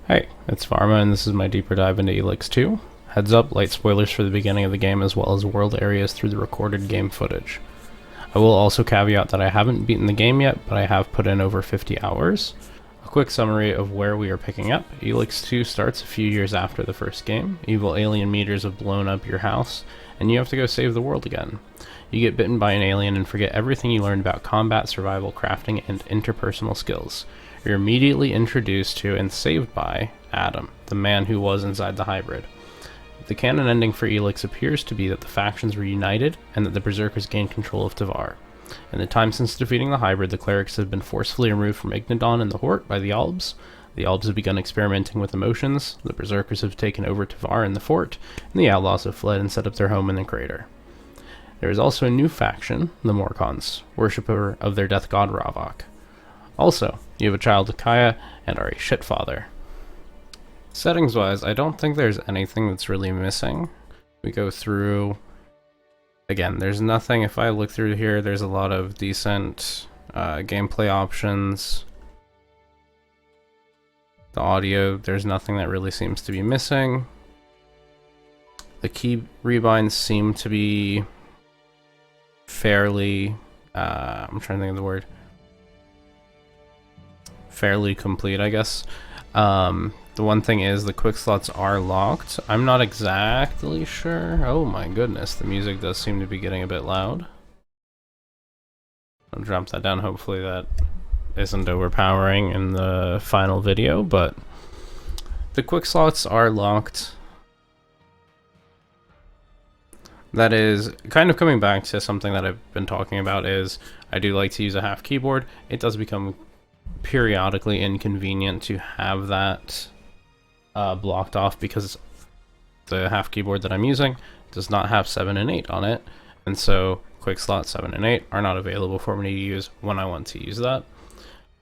Hey, it's Pharma, and this is my deeper dive into Elex II. Heads up, light spoilers for the beginning of the game as well as world areas through the recorded game footage. I will also caveat that I haven't beaten the game yet, but I have put in over 50 hours. A quick summary of where we are picking up. Elex II starts a few years after the first game. Evil alien meteors have blown up your house, and you have to go save the world again. You get bitten by an alien and forget everything you learned about combat, survival, crafting, and interpersonal skills. You're immediately introduced to and saved by Adam, the man who was inside the hybrid. The canon ending for Elex appears to be that the factions were united and that the Berserkers gained control of Tavar. In the time since defeating the hybrid, the clerics have been forcefully removed from Ignadon and the Hort by the Albs. The Albs have begun experimenting with emotions, the Berserkers have taken over Tavar and the fort, and the Outlaws have fled and set up their home in the crater. There is also a new faction, the Morcons, worshipper of their death god Ravok. Also, you have a child Kaya and are a shitfather. Settings-wise, I don't think there's anything that's really missing. We go through... Again, there's nothing. If I look through here, there's a lot of decent gameplay options. The audio, there's nothing that really seems to be missing. The key rebinds seem to be fairly... I'm trying to think of the word. Fairly complete, I guess. The one thing is the quick slots are locked. I'm not exactly sure. Oh my goodness, the music does seem to be getting a bit loud. I'll drop that down. Hopefully that isn't overpowering in the final video, but the quick slots are locked. That is kind of coming back to something that I've been talking about is I do like to use a half keyboard. It does become periodically inconvenient to have that blocked off because the half keyboard that I'm using does not have 7 and 8 on it, and so quick slot 7 and 8 are not available for me to use when I want to use that.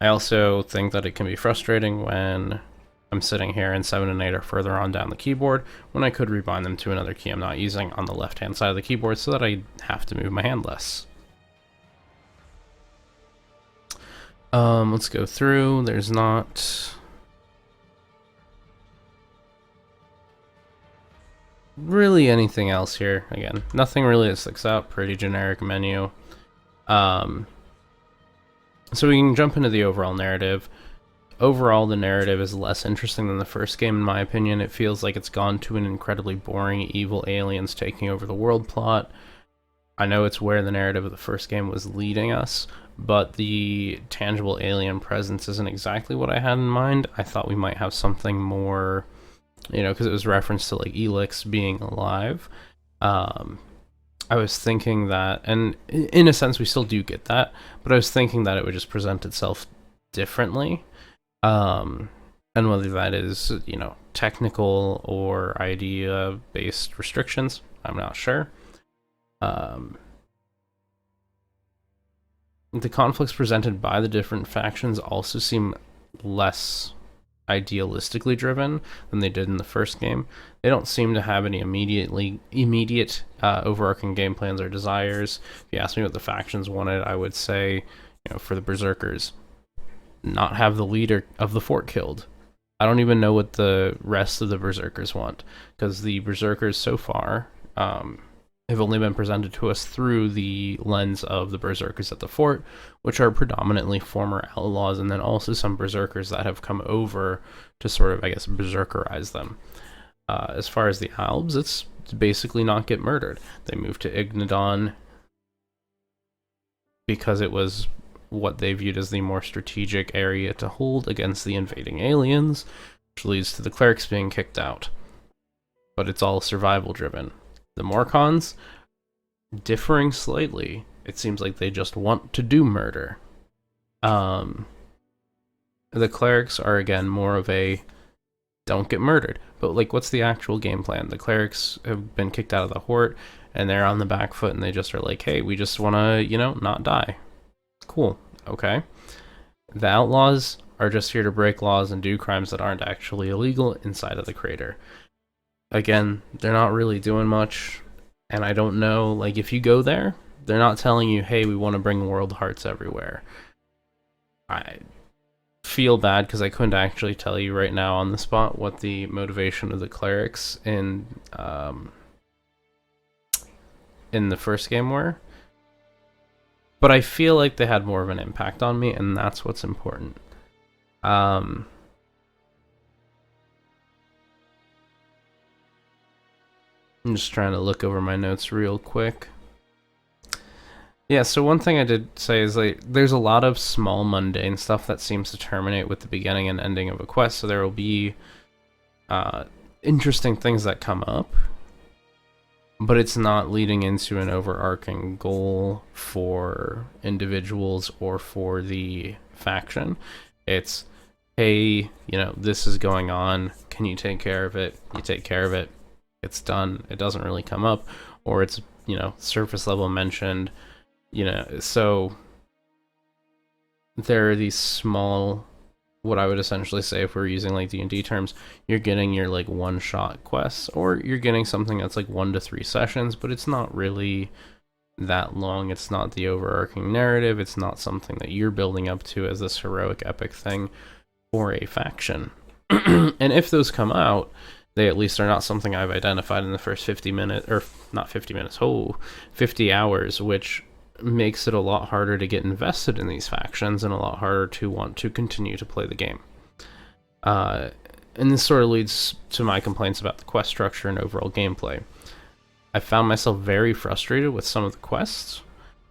I also think that it can be frustrating when I'm sitting here and 7 and 8 are further on down the keyboard when I could rebind them to another key I'm not using on the left hand side of the keyboard so that I have to move my hand less. Let's go through. There's not really anything else here. Again, nothing really that sticks out. Pretty generic menu. So we can jump into the overall narrative. Overall, the narrative is less interesting than the first game, in my opinion. It feels like it's gone to an incredibly boring evil aliens taking over the world plot. I know it's where the narrative of the first game was leading us, but the tangible alien presence isn't exactly what I had in mind. I thought we might have something more, you know, because it was referenced to like Elex being alive. I was thinking that, and in a sense we still do get that, but I was thinking that it would just present itself differently. And whether that is, you know, technical or idea-based restrictions, I'm not sure. The conflicts presented by the different factions also seem less idealistically driven than they did in the first game. They don't seem to have any immediate overarching game plans or desires. If you ask me what the factions wanted, I would say, you know, for the Berserkers, not have the leader of the fort killed. I don't even know what the rest of the Berserkers want, because the Berserkers so far have only been presented to us through the lens of the Berserkers at the fort, which are predominantly former outlaws, and then also some Berserkers that have come over to sort of, I guess, Berserkerize them. As far as the Albs, it's basically not get murdered. They moved to Ignadon because it was what they viewed as the more strategic area to hold against the invading aliens, which leads to the clerics being kicked out. But it's all survival driven. The Morcons, differing slightly, it seems like they just want to do murder. The clerics are, again, more of a don't get murdered. But, like, what's the actual game plan? The clerics have been kicked out of the Hort, and they're on the back foot, and they just are like, hey, we just want to, you know, not die. Cool. Okay. The outlaws are just here to break laws and do crimes that aren't actually illegal inside of the crater. Again, they're not really doing much, and I don't know, like, if you go there, they're not telling you, hey, we want to bring world hearts everywhere. feel bad because I couldn't actually tell you right now on the spot what the motivation of the clerics in the first game were. But I feel like they had more of an impact on me, and that's what's important. I'm just trying to look over my notes real quick. Yeah, so one thing I did say is like there's a lot of small mundane stuff that seems to terminate with the beginning and ending of a quest, so there will be interesting things that come up, but it's not leading into an overarching goal for individuals or for the faction. It's, hey, this is going on, can you take care of it? You take care of it, it's done. It doesn't really come up, or it's, surface level mentioned. So there are these small, what I would essentially say if we're using like D&D terms, you're getting your like one-shot quests, or you're getting something that's like 1 to 3 sessions, but it's not really that long. It's not the overarching narrative. It's not something that you're building up to as this heroic epic thing for a faction. And if those come out, they at least are not something I've identified in the first 50 minutes, or not 50 minutes, 50 hours, which makes it a lot harder to get invested in these factions and a lot harder to want to continue to play the game. And this sort of leads to my complaints about the quest structure and overall gameplay. I found myself very frustrated with some of the quests.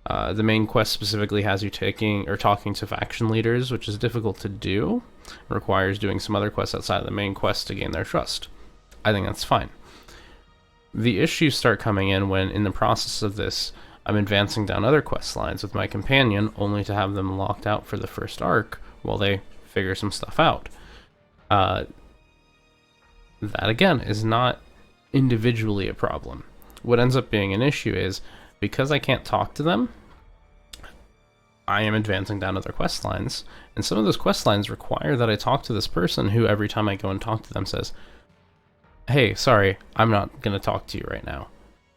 The main quest specifically has you talking to faction leaders, which is difficult to do. It requires doing some other quests outside of the main quest to gain their trust. I think that's fine. The issues start coming in when, in the process of this, I'm advancing down other quest lines with my companion, only to have them locked out for the first arc while they figure some stuff out. That, again, is not individually a problem. What ends up being an issue is, because I can't talk to them, I am advancing down other quest lines, and some of those quest lines require that I talk to this person who, every time I go and talk to them, says, hey, sorry, I'm not going to talk to you right now,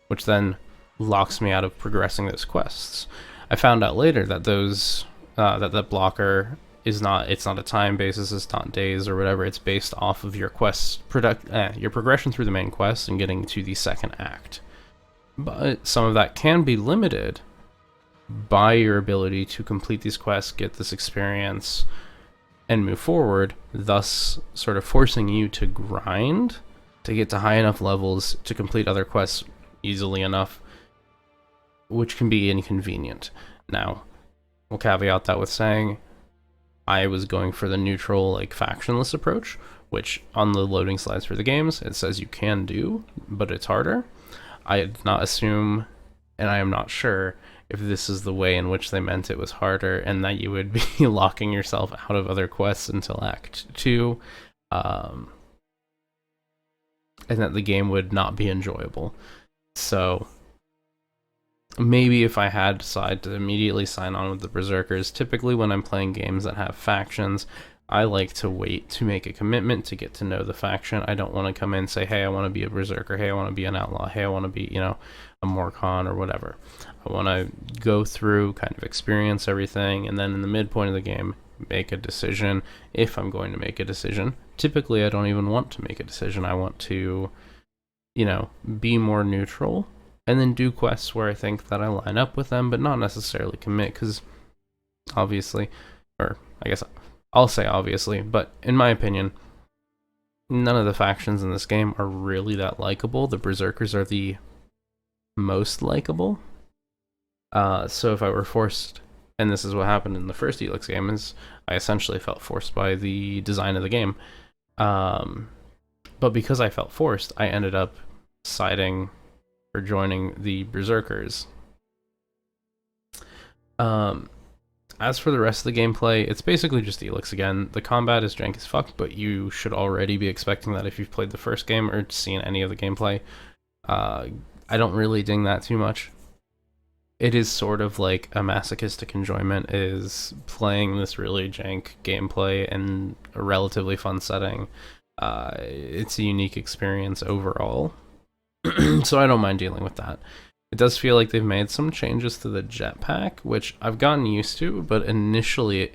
which then locks me out of progressing those quests. I found out later that those that blocker is not, it's not a time basis, it's not days or whatever, it's based off of your quest your progression through the main quest and getting to the second act. But some of that can be limited by your ability to complete these quests, get this experience, and move forward, thus sort of forcing you to grind to get to high enough levels to complete other quests easily enough, which can be inconvenient. Now, we'll caveat that with saying I was going for the neutral, like, factionless approach, which on the loading slides for the games, it says you can do, but it's harder. I did not assume, and I am not sure, if this is the way in which they meant it was harder, and that you would be locking yourself out of other quests until Act 2, and that the game would not be enjoyable. So maybe if I had decided to immediately sign on with the Berserkers, typically when I'm playing games that have factions, I like to wait to make a commitment to get to know the faction. I don't want to come in and say, hey, I want to be a Berserker, hey, I want to be an Outlaw, hey, I want to be, a Morcon or whatever. I want to go through, kind of experience everything, and then in the midpoint of the game, make a decision, if I'm going to make a decision. Typically, I don't even want to make a decision. I want to, be more neutral, and then do quests where I think that I line up with them, but not necessarily commit, because obviously, or I guess I'll say obviously, but in my opinion, none of the factions in this game are really that likable. The Berserkers are the most likable. So if I were forced, and this is what happened in the first Elex game, is I essentially felt forced by the design of the game. But because I felt forced, I ended up siding or joining the Berserkers. As for the rest of the gameplay, it's basically just Elex again. The combat is jank as fuck, but you should already be expecting that if you've played the first game or seen any of the gameplay. I don't really ding that too much. It is sort of like a masochistic enjoyment, is playing this really jank gameplay in a relatively fun setting. It's a unique experience overall, so I don't mind dealing with that. It does feel like they've made some changes to the jetpack, which I've gotten used to, but initially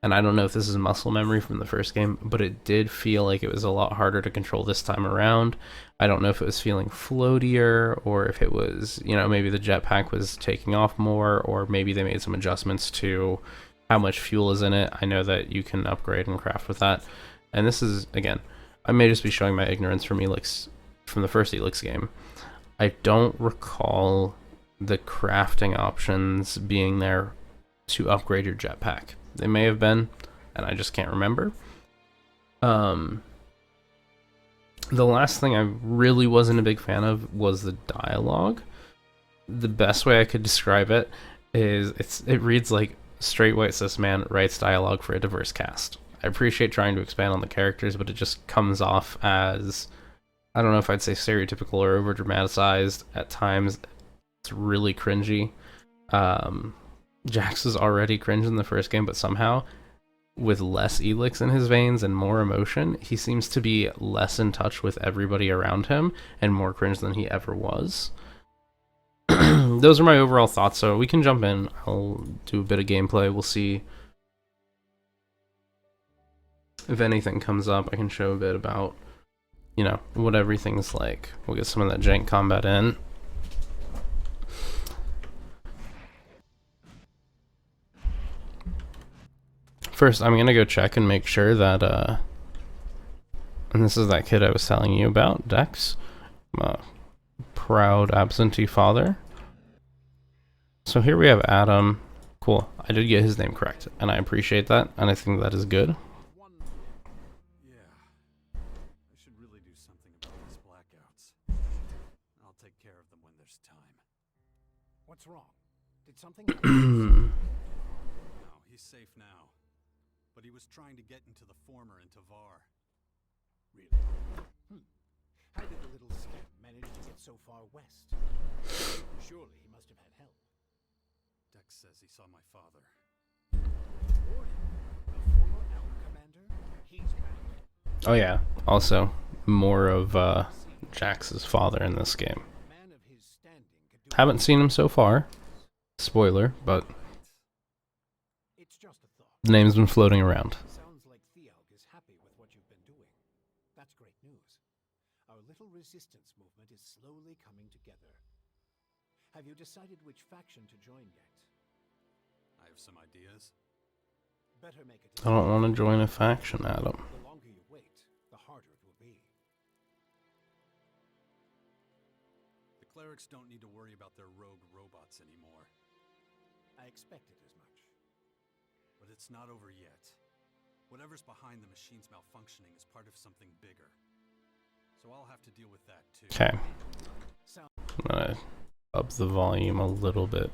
and I don't know if this is muscle memory from the first game, but it did feel like it was a lot harder to control this time around. I don't know if it was feeling floatier, or if it was, you know, maybe the jetpack was taking off more, or maybe they made some adjustments to how much fuel is in it. I know that you can upgrade and craft with that. And this is, again, I may just be showing my ignorance from Elex, from the first Elex game. I don't recall the crafting options being there to upgrade your jetpack. They may have been, and I just can't remember. The last thing I really wasn't a big fan of was the dialogue. The best way I could describe it is it reads like straight white cis man writes dialogue for a diverse cast. I appreciate trying to expand on the characters, but it just comes off as, I don't know if I'd say stereotypical or over dramatized at times. It's really cringy. Jax was already cringe in the first game, but somehow, with less Elex in his veins and more emotion, he seems to be less in touch with everybody around him and more cringe than he ever was. Those are my overall thoughts, so we can jump in. I'll do a bit of gameplay. We'll see if anything comes up. I can show a bit about, you know, what everything's like. We'll get some of that jank combat in. First, I'm gonna go check and make sure that, and this is that kid I was telling you about, Dex. I'm a proud absentee father. So here we have Adam. Cool, I did get his name correct, and I appreciate that, and I think that is good. Yeah, I should really do something about these blackouts. I'll take care of them when there's time. What's wrong? Did something happen? No, he's safe now. But he was trying to get into the former into Var. Really? How did the little scamp manage to get so far west? Surely he must have had help. Dex says he saw my father. Warden, the former Elk commander? He's back. Oh yeah, also, more of Jax's father in this game. Man of his standing could do Haven't seen him so far. Spoiler, but It's just a thought. the name's been floating around. Sounds like Thealk is happy with what you've been doing. That's great news. Our little resistance movement is slowly coming together. Have you decided which faction to join yet? I have some ideas. Better make a I don't want to join a faction, Adam. The longer you wait, the harder it will be. The clerics don't need to worry about their rogue robots anymore. I expected as much. But it's not over yet. Whatever's behind the machine's malfunctioning is part of something bigger. So I'll have to deal with that too. Okay, Sound I'm gonna up the volume a little bit.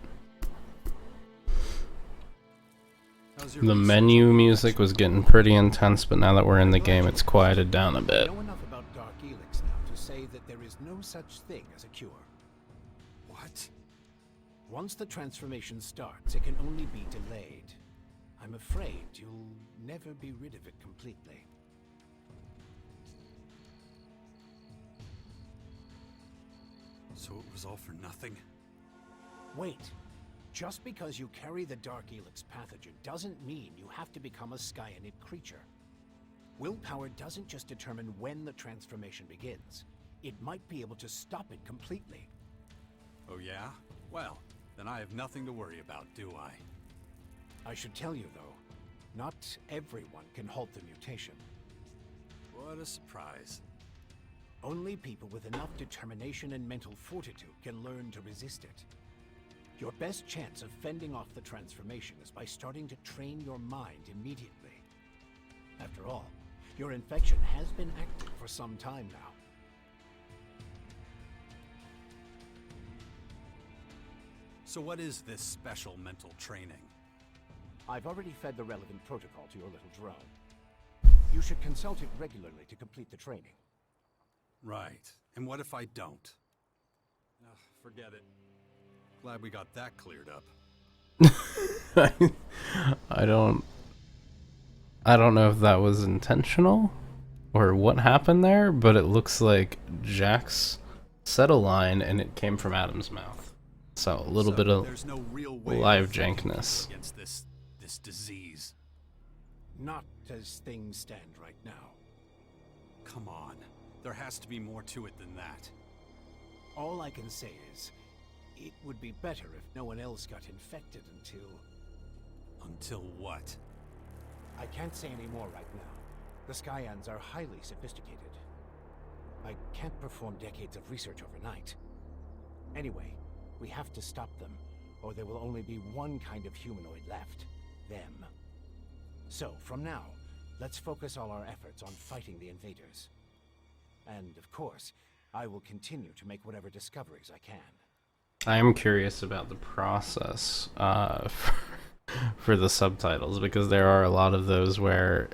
How's your The research? menu music was getting pretty intense, but now that we're in the game, it's quieted down a I bit. know enough about Dark Elex now to say that there is no such thing as a cure. What? Once the transformation starts, it can only be delayed. I'm afraid you'll never be rid of it completely. So it was all for nothing? Wait. Just because you carry the Dark Elex pathogen doesn't mean you have to become a Skyanid creature. Willpower doesn't just determine when the transformation begins. It might be able to stop it completely. Oh yeah? Well, then I have nothing to worry about, do I? I should tell you, though, not everyone can halt the mutation. What a surprise. Only people with enough determination and mental fortitude can learn to resist it. Your best chance of fending off the transformation is by starting to train your mind immediately. After all, your infection has been active for some time now. So what is this special mental training? I've already fed the relevant protocol to your little drone. You should consult it regularly to complete the training. Right. And what if I don't? Ugh, forget it. Glad we got that cleared up. I don't know if that was intentional or what happened there, but it looks like Jax said a line and it came from Adam's mouth. So a little bit of there's no real way live of fighting jankness. against this disease. Not as things stand right now. Come on. There has to be more to it than that. All I can say is, it would be better if no one else got infected until... Until what? I can't say any more right now. The Skyans are highly sophisticated. I can't perform decades of research overnight. Anyway, we have to stop them, or there will only be one kind of humanoid left. Them. So, from now, let's focus all our efforts on fighting the invaders. And, of course, I will continue to make whatever discoveries I can. I am curious about the process for the subtitles, because there are a lot of those where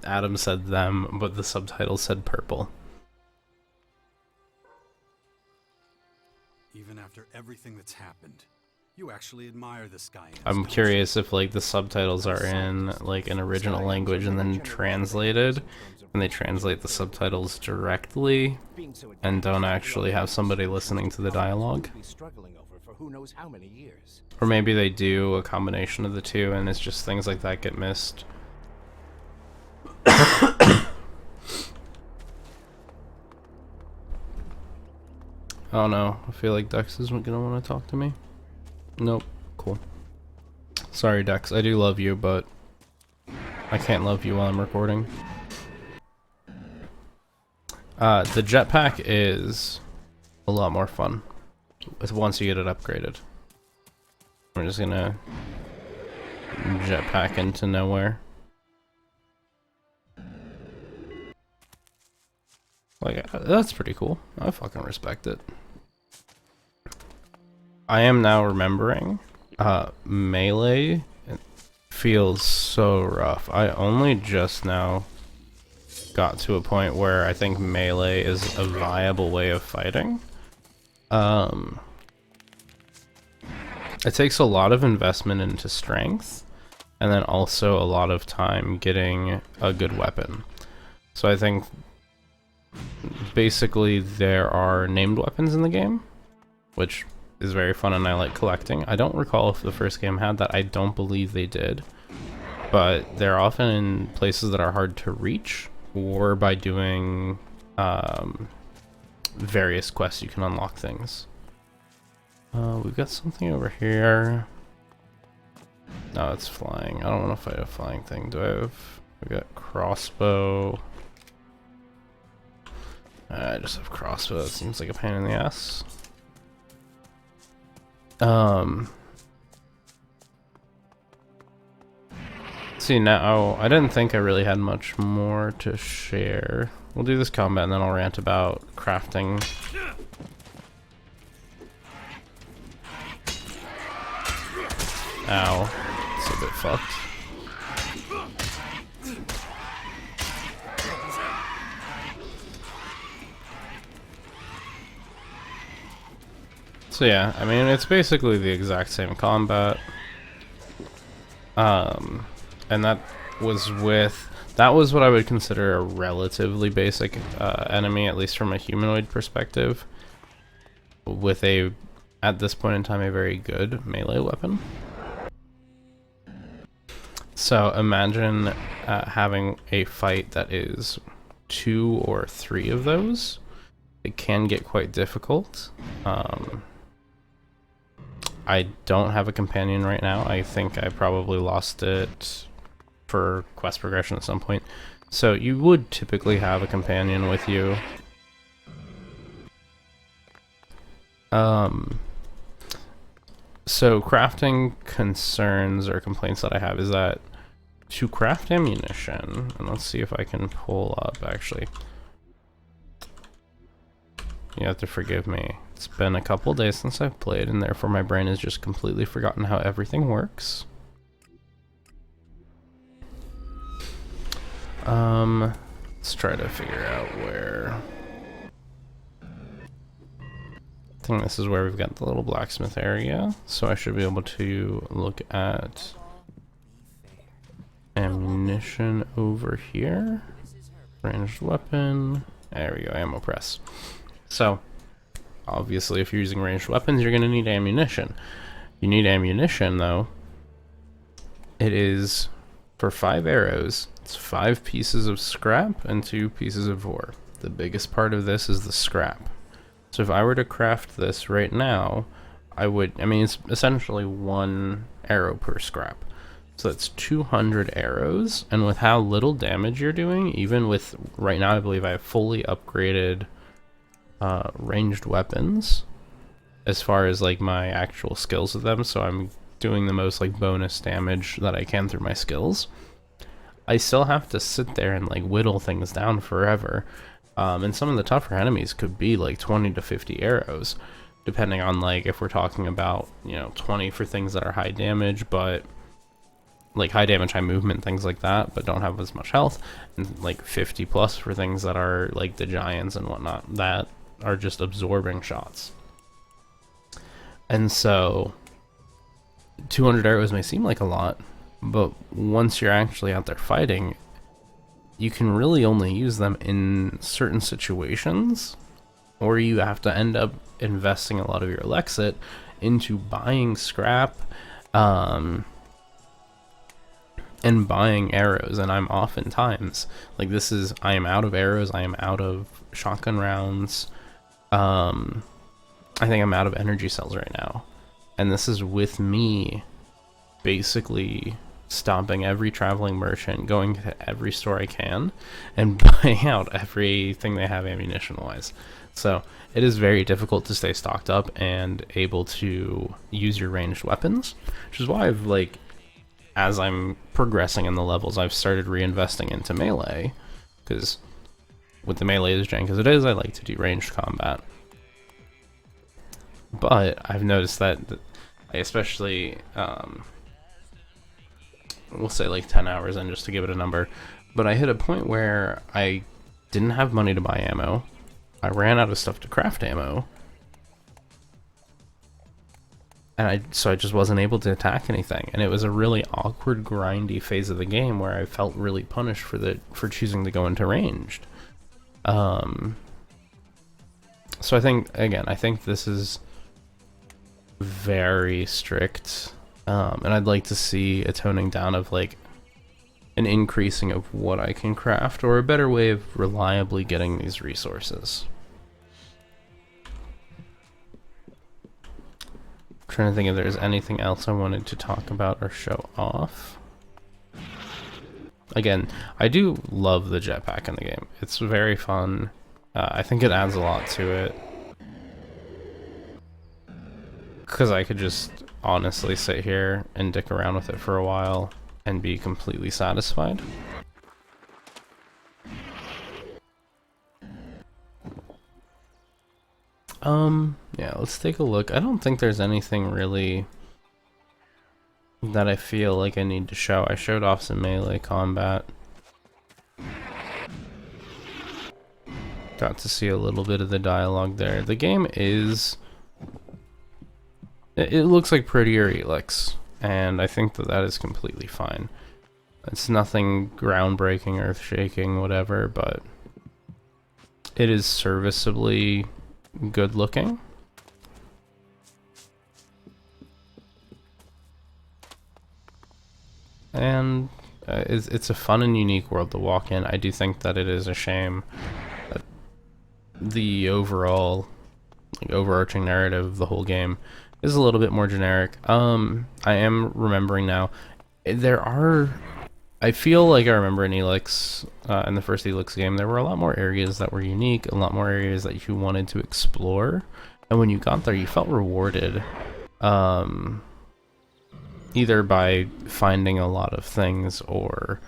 Adam said them, but the subtitles said purple. Even after everything that's happened, you actually admire this guy. I'm curious if like the subtitles are in like an original language and then translated, and they translate the subtitles directly and don't actually have somebody listening to the dialogue. Or maybe they do a combination of the two and it's just things like that get missed. Oh no, I feel like Dex isn't gonna want to talk to me. Nope, cool. Sorry Dex, I do love you, but I can't love you while I'm recording. The jetpack is a lot more fun once you get it upgraded. We're just gonna jetpack into nowhere. Like, that's pretty cool. I fucking respect it. I am now remembering, melee feels so rough. I only just now got to a point where I think melee is a viable way of fighting. It takes a lot of investment into strength, and then also a lot of time getting a good weapon. So I think basically there are named weapons in the game, which is very fun and I like collecting. I don't recall if the first game had that. I don't believe they did, but they're often in places that are hard to reach, or by doing various quests you can unlock things. We've got something over here. No, it's flying. I don't want to fight a flying thing. Do I have... We got crossbow. I just have crossbow. It seems like a pain in the ass. See now, I didn't think I really had much more to share. We'll do this combat and then I'll rant about crafting. Ow, it's a bit fucked. So yeah, I mean, it's basically the exact same combat. And that was what I would consider a relatively basic enemy, at least from a humanoid perspective, with a, at this point in time, a very good melee weapon. So imagine having a fight that is 2 or 3 of those. It can get quite difficult. I don't have a companion right now. I think I probably lost it for quest progression at some point. So you would typically have a companion with you. So crafting concerns or complaints that I have is that to craft ammunition, and let's see if I can pull up actually. You have to forgive me. It's been a couple days since I've played, and therefore my brain has just completely forgotten how everything works. Let's try to figure out where. I think this is where we've got the little blacksmith area, so I should be able to look at ammunition over here. Ranged weapon. There we go, ammo press. So, obviously if you're using ranged weapons, you're going to need ammunition. You need ammunition, though. It is For 5 arrows, it's 5 pieces of scrap and 2 pieces of ore. The biggest part of this is the scrap. So if I were to craft this right now, I mean, it's essentially 1 arrow per scrap. So that's 200 arrows, and with how little damage you're doing, even with, right now I believe I have fully upgraded ranged weapons, as far as like my actual skills of them, so I'm doing the most like bonus damage that I can through my skills. I still have to sit there and like whittle things down forever, and some of the tougher enemies could be like 20 to 50 arrows, depending on like if we're talking about, you know, 20 for things that are high damage, but like high damage, high movement, things like that, but don't have as much health, and like 50 plus for things that are like the giants and whatnot that are just absorbing shots. And so 200 arrows may seem like a lot, but once you're actually out there fighting, you can really only use them in certain situations, or you have to end up investing a lot of your Elexit into buying scrap, and buying arrows. And I'm oftentimes like, I am out of arrows, I am out of shotgun rounds, I think I'm out of energy cells right now, and this is with me basically stopping every traveling merchant, going to every store I can, and buying out everything they have ammunition wise. So it is very difficult to stay stocked up and able to use your ranged weapons, which is why I've like, as I'm progressing in the levels, I've started reinvesting into melee, because with the melee as jank as it is, I like to do ranged combat. But I've noticed that I especially, we'll say like 10 hours in, just to give it a number, but I hit a point where I didn't have money to buy ammo, I ran out of stuff to craft ammo, and so I just wasn't able to attack anything, and it was a really awkward, grindy phase of the game where I felt really punished for choosing to go into ranged. So I think this is very strict, and I'd like to see a toning down of like an increasing of what I can craft, or a better way of reliably getting these resources. Trying to think if there's anything else I wanted to talk about or show off. Again, I do love the jetpack in the game. It's very fun. I think it adds a lot to it, because I could just honestly sit here and dick around with it for a while and be completely satisfied. Yeah, let's take a look. I don't think there's anything really that I feel like I need to show. I showed off some melee combat. Got to see a little bit of the dialogue there. The game is... It looks like prettier Elex, and I think that is completely fine. It's nothing groundbreaking, earth-shaking, whatever, but it is serviceably good looking. And it's a fun and unique world to walk in. I do think that it is a shame that the overall, like, overarching narrative of the whole game is a little bit more generic. I am remembering now, I feel like I remember in Elex, in the first Elex game, there were a lot more areas that were unique, a lot more areas that you wanted to explore, and when you got there, you felt rewarded, either by finding a lot of things, or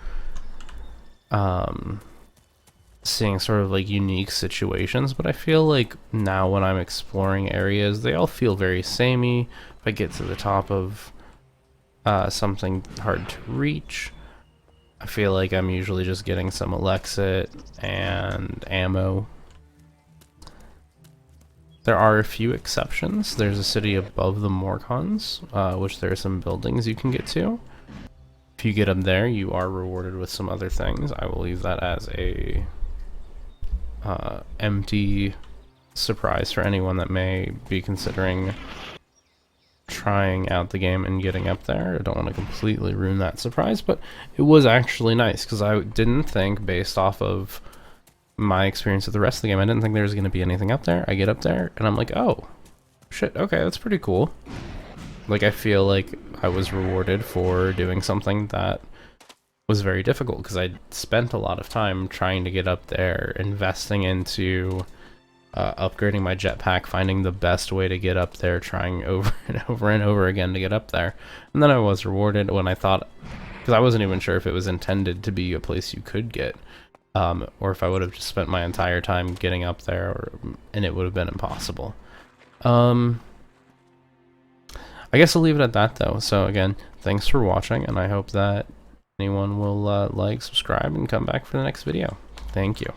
seeing sort of like unique situations. But I feel like now when I'm exploring areas, they all feel very samey. If I get to the top of something hard to reach, I feel like I'm usually just getting some Elexit and ammo. There are a few exceptions. There's a city above the Morcons, which there are some buildings you can get to. If you get up there, you are rewarded with some other things. I will leave that as a empty surprise for anyone that may be considering trying out the game and getting up there. I don't want to completely ruin that surprise, but it was actually nice because I didn't think, based off of my experience with the rest of the game, I didn't think there was going to be anything up there. I get up there and I'm like, oh shit, okay, that's pretty cool. Like, I feel like I was rewarded for doing something that was very difficult because I spent a lot of time trying to get up there, investing into upgrading my jetpack, finding the best way to get up there, trying over and over and over again to get up there. And then I was rewarded when I thought, because I wasn't even sure if it was intended to be a place you could get, or if I would have just spent my entire time getting up there, and it would have been impossible. I guess I'll leave it at that, though. So again, thanks for watching, and I hope that anyone will like, subscribe, and come back for the next video. Thank you.